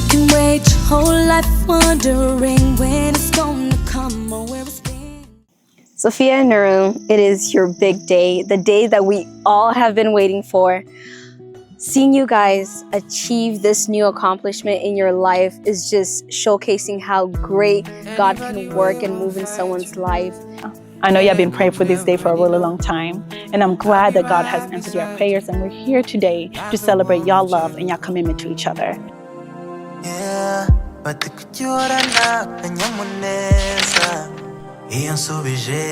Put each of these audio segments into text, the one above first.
can wait your whole life wondering when it's gonna come or where it's been. SOFIYA and NURU, it is your big day, the day that we all have been waiting for. Seeing you guys achieve this new accomplishment in your life is just showcasing how great God can work and move in someone's life. I know you have been praying for this day for a really long time, and I'm glad that God has answered your prayers, and we're here today to celebrate your love and your commitment to each other. Yeah, batikuyorana kanyamuneza iyo nsubije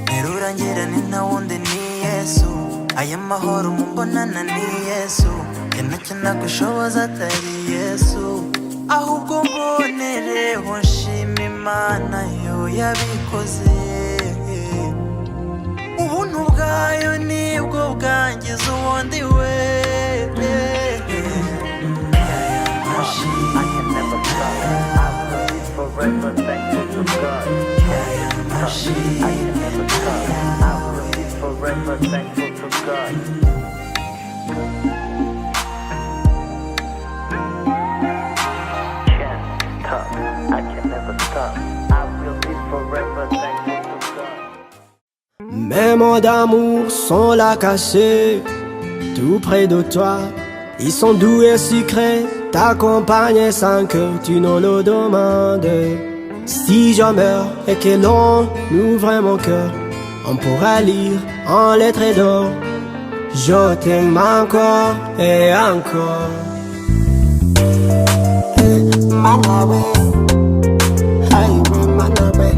nterura ngira ni ntawundi ni Yesu aya mahoro mumbonana ni Yesu ntacyo nagushoboza atari Yesu ahubwo mbonereho nshima Imana yo yabikoze ubuntu bwayo nibwo bwangiza ubundi we. Forever thankful to God. I can never stop. I will be forever thankful to God. Can't stop. I can never stop. I will be forever thankful to God. Mes mots d'amour sont là cachés, tout près de toi. Ils sont doux et sucrés, t'accompagner sans que tu ne le demandes. Si je meurs et que l'on ouvre mon cœur, on pourra lire en lettres d'or. Je t'aime encore et encore. Manabe, highway, manabe,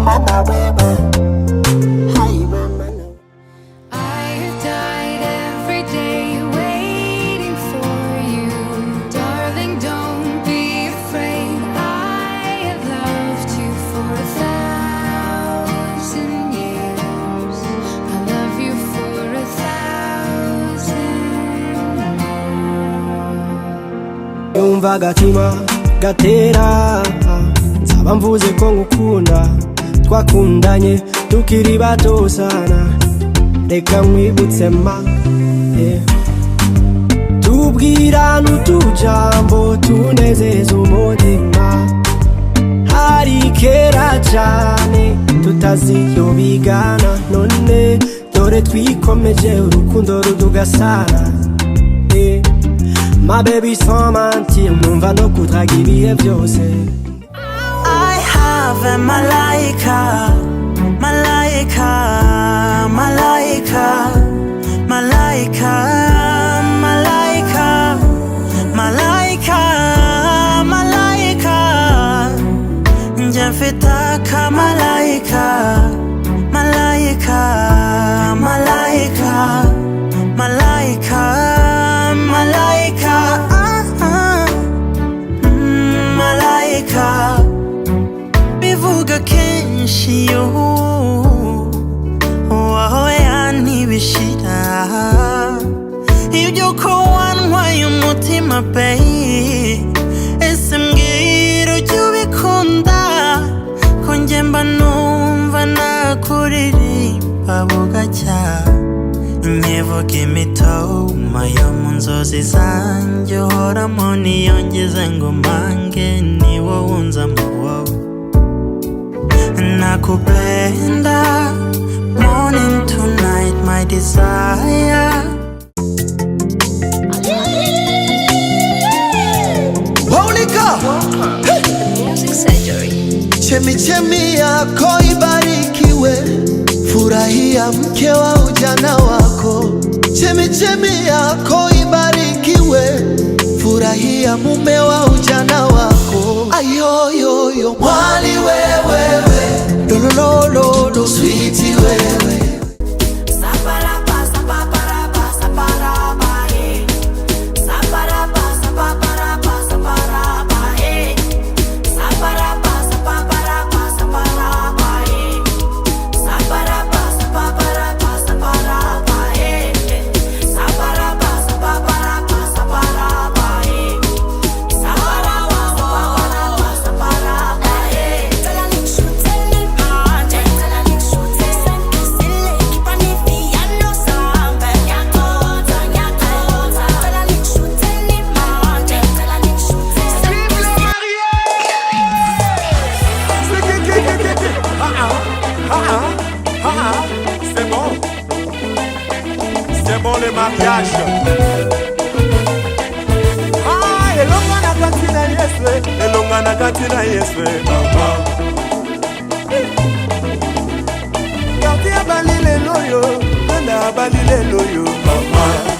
manabe. Yumva agatima gatera nsaba mvuze ko ngukunda twakundanye tukiri bato sana reka nkwibutse ma tubwirana utujambo tunezeza umutima hari kera cyane tutaziyobigana none dore twikomeje urukundo rudugasana. My baby sans mentir, numva no kudraga ibihe byose. I have a malaika, malaika, malaika, malaika, malaika, malaika, malaika. Nje mfita ka malaika, malaika, malaika, malaika. Malaika bivuga kenshi yo wawe anibishira ibyo ko wantwaye umutima pe ese mbwira ujya ubikunda ko njye mba numva nakuririmba bugacya nyivuga imitoma yo mu nzozi zanjye uhoramo niyongeze ngo mpange ni wowe unzamo wowe nakupenda morning to night my desire. Monica Music surgery. chemichemi yako ibarikiwe, furahia mke wa ujana wako. Chemichemi yako ibarikiwe, furahia mume wa ujana wako. Ayoyoyo mwali wewewe, lolololo sweetie wewe. Katina yes we mama. Katia balile loyo, nanda balile loyo mama.